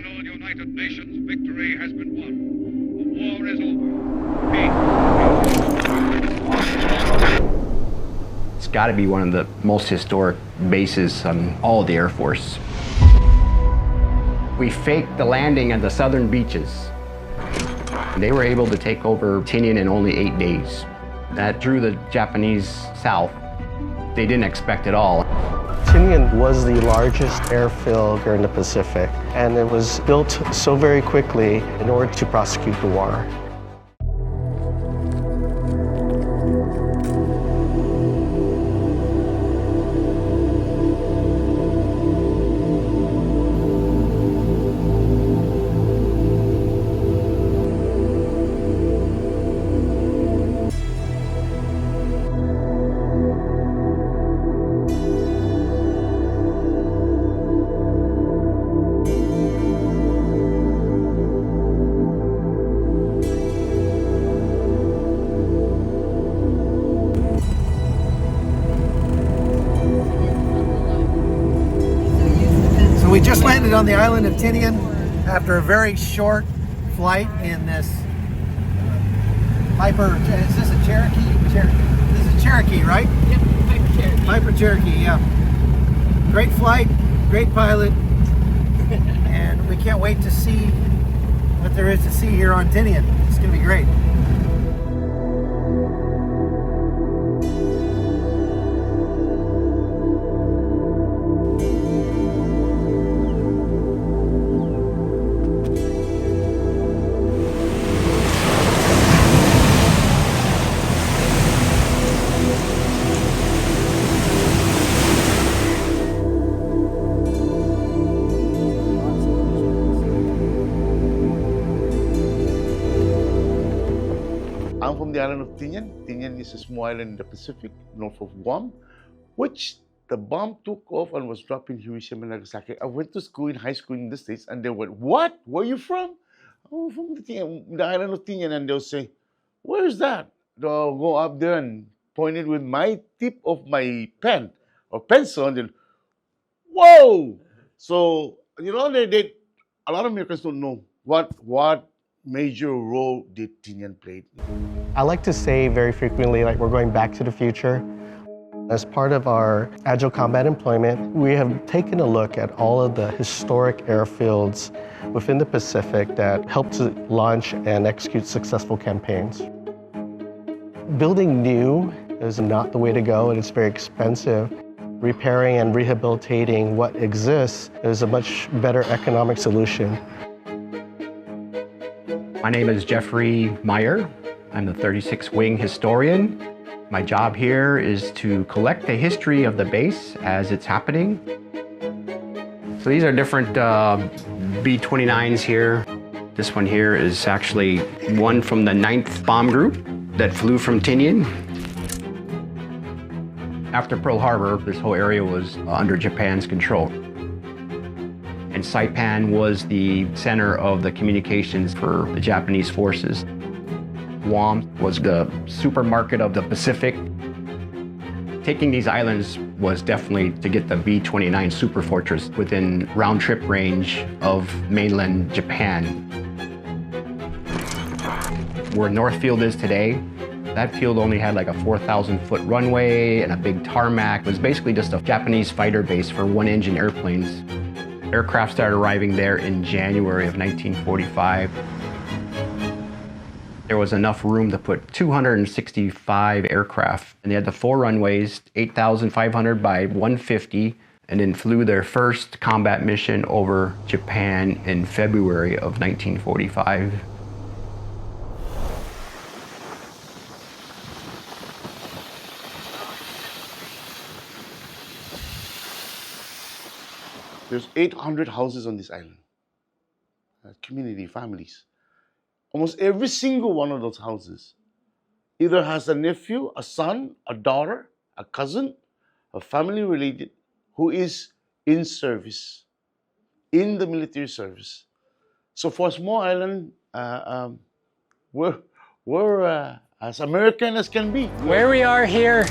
final United Nations victory has been won. The war is over. It's got to be one of the most historic bases on all of the Air Force. We faked the landing at the southern beaches. They were able to take over Tinian in only 8 days. That drew the Japanese south. They didn't expect it all. Tinian was the largest airfield here in the Pacific, and it was built so very quickly in order to prosecute the war. We just landed on the island of Tinian after a very short flight in this Piper. Is this a Cherokee? This is a Cherokee, right? Yep, Piper Cherokee. Piper Cherokee, yeah. Great flight, great pilot, and we can't wait to see what there is to see here on Tinian. It's going to be great. I'm from the island of Tinian. Tinian is a small island in the Pacific, north of Guam, which the bomb took off and was dropped in Hiroshima and Nagasaki. I went to school in high school in the States, and they went, "What? Where are you from?" "Oh, from the island of Tinian." And they'll say, "Where is that?" They'll go up there and point it with my tip of my pen or pencil, and then, whoa! So, a lot of Americans don't know what major role did Tinian play. I like to say very frequently, like, we're going back to the future. As part of our Agile Combat Employment, we have taken a look at all of the historic airfields within the Pacific that help to launch and execute successful campaigns. Building new is not the way to go, and it's very expensive. Repairing and rehabilitating what exists is a much better economic solution. My name is Jeffrey Meyer. I'm the 36th Wing historian. My job here is to collect the history of the base as it's happening. So these are different B-29s here. This one here is actually one from the 9th Bomb Group that flew from Tinian. After Pearl Harbor, this whole area was under Japan's control. And Saipan was the center of the communications for the Japanese forces. Guam was the supermarket of the Pacific. Taking these islands was definitely to get the B-29 superfortress within round-trip range of mainland Japan. Where Northfield is today, that field only had like a 4,000-foot runway and a big tarmac. It was basically just a Japanese fighter base for one-engine airplanes. Aircraft started arriving there in January of 1945. There was enough room to put 265 aircraft, and they had the 4 runways, 8,500 by 150, and then flew their first combat mission over Japan in February of 1945. There's 800 houses on this island, community, families. Almost every single one of those houses either has a nephew, a son, a daughter, a cousin, a family related who is in service, in the military service. So for a small island, we're as American as can be. Where we are here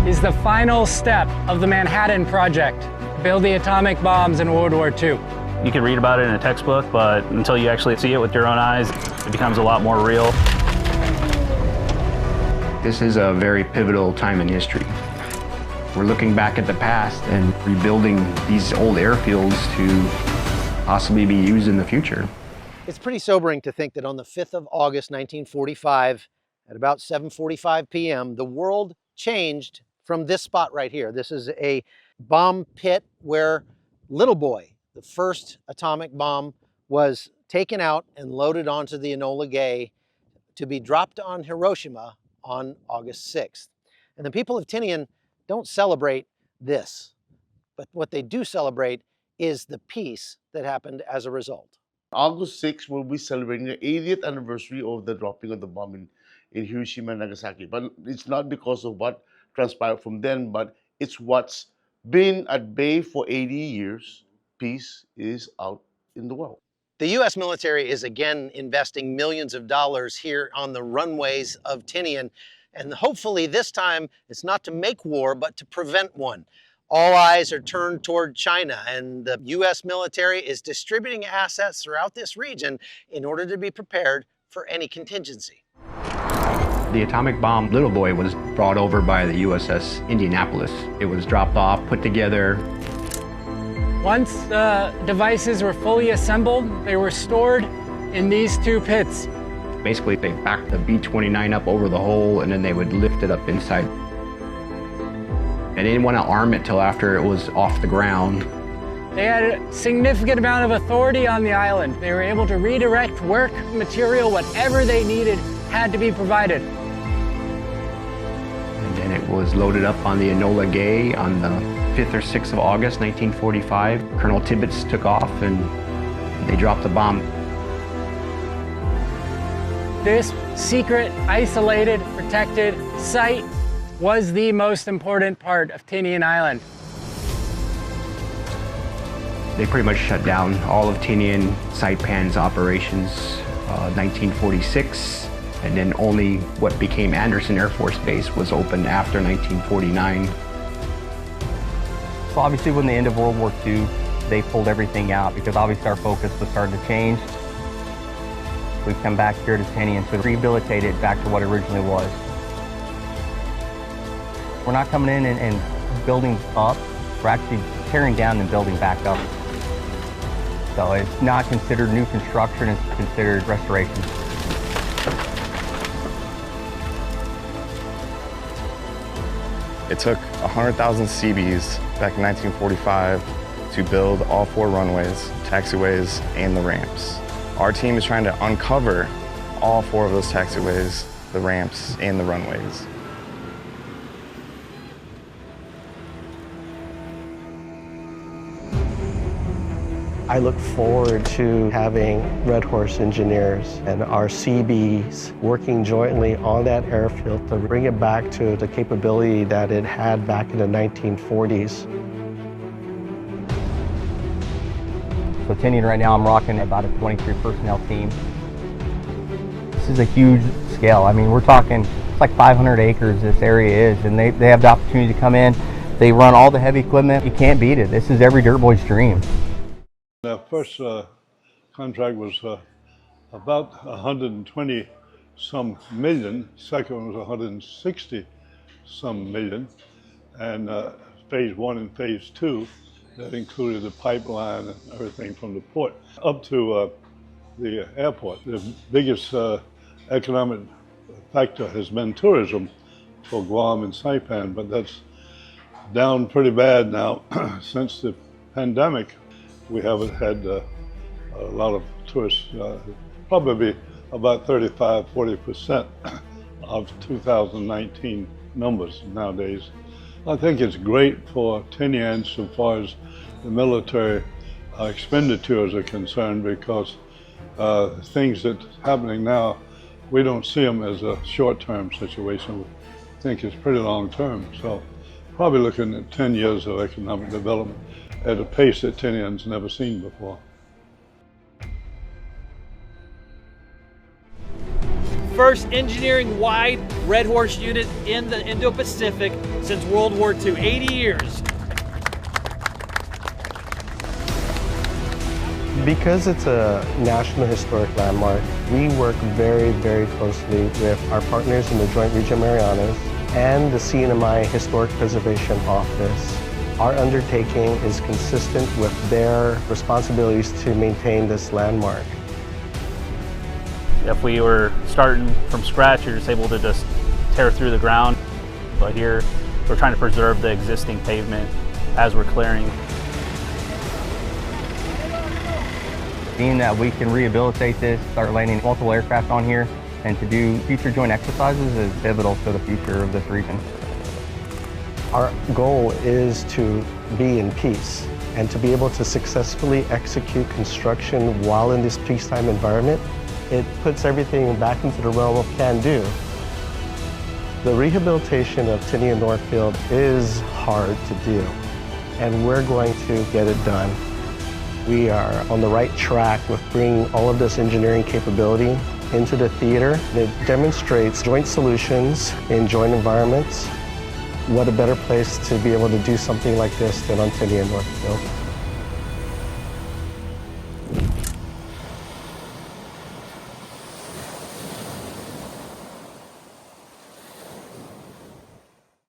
is the final step of the Manhattan Project, build the atomic bombs in World War II. You can read about it in a textbook, but until you actually see it with your own eyes, it becomes a lot more real. This is a very pivotal time in history. We're looking back at the past and rebuilding these old airfields to possibly be used in the future. It's pretty sobering to think that on the 5th of August, 1945, at about 7:45 p.m., the world changed from this spot right here. This is a bomb pit where Little Boy, the first atomic bomb, was taken out and loaded onto the Enola Gay to be dropped on Hiroshima on August 6th. And the people of Tinian don't celebrate this, but what they do celebrate is the peace that happened as a result. August 6th, we'll be celebrating the 80th anniversary of the dropping of the bomb in Hiroshima and Nagasaki. But it's not because of what transpired from then, but it's what's been at bay for 80 years. Peace is out in the world. The U.S. military is again investing millions of dollars here on the runways of Tinian, and hopefully this time it's not to make war, but to prevent one. All eyes are turned toward China, and the U.S. military is distributing assets throughout this region in order to be prepared for any contingency. The atomic bomb Little Boy was brought over by the USS Indianapolis. It was dropped off, put together. Once the devices were fully assembled, they were stored in these two pits. Basically, they backed the B-29 up over the hole, and then they would lift it up inside. They didn't want to arm it till after it was off the ground. They had a significant amount of authority on the island. They were able to redirect work, material, whatever they needed had to be provided. And then it was loaded up on the Enola Gay on the 5th or 6th of August, 1945. Colonel Tibbets took off and they dropped the bomb. This secret, isolated, protected site was the most important part of Tinian Island. They pretty much shut down all of Tinian Saipan's operations 1946, and then only what became Anderson Air Force Base was opened after 1949. So obviously when the end of World War II, they pulled everything out because obviously our focus was starting to change. We've come back here to Tinian to rehabilitate it back to what it originally was. We're not coming in and building up, we're actually tearing down and building back up. So it's not considered new construction, it's considered restoration. It took 100,000 CBs back in 1945 to build all 4 runways, taxiways, and the ramps. Our team is trying to uncover all 4 of those taxiways, the ramps, and the runways. I look forward to having Red Horse engineers and our CBs working jointly on that airfield to bring it back to the capability that it had back in the 1940s. So Tinian right now I'm rocking about a 23 personnel team. This is a huge scale. I mean, we're talking, it's like 500 acres this area is, and they have the opportunity to come in. They run all the heavy equipment. You can't beat it. This is every dirt boy's dream. The first contract was about 120 some million. Second one was 160 some million. And phase 1 and phase 2, that included the pipeline and everything from the port up to the airport. The biggest economic factor has been tourism for Guam and Saipan, but that's down pretty bad now. Since the pandemic, we haven't had a lot of tourists, probably about 35–40% of 2019 numbers nowadays. I think it's great for Tinian so far as the military expenditures are concerned, because things that's happening now, we don't see them as a short-term situation. We think it's pretty long-term. So probably looking at 10 years of economic development at a pace that Tinian's never seen before. First engineering-wide Red Horse unit in the Indo-Pacific since World War II, 80 years. Because it's a National Historic Landmark, we work very, very closely with our partners in the Joint Region Marianas and the CNMI Historic Preservation Office. Our undertaking is consistent with their responsibilities to maintain this landmark. If we were starting from scratch, you're just able to just tear through the ground. But here, we're trying to preserve the existing pavement as we're clearing. Being that we can rehabilitate this, start landing multiple aircraft on here, and to do future joint exercises is pivotal to the future of this region. Our goal is to be in peace and to be able to successfully execute construction while in this peacetime environment. It puts everything back into the realm of can do. The rehabilitation of Tinian Northfield is hard to do, and we're going to get it done. We are on the right track with bringing all of this engineering capability into the theater. It demonstrates joint solutions in joint environments. What a better place to be able to do something like this than on Tinian Northfield.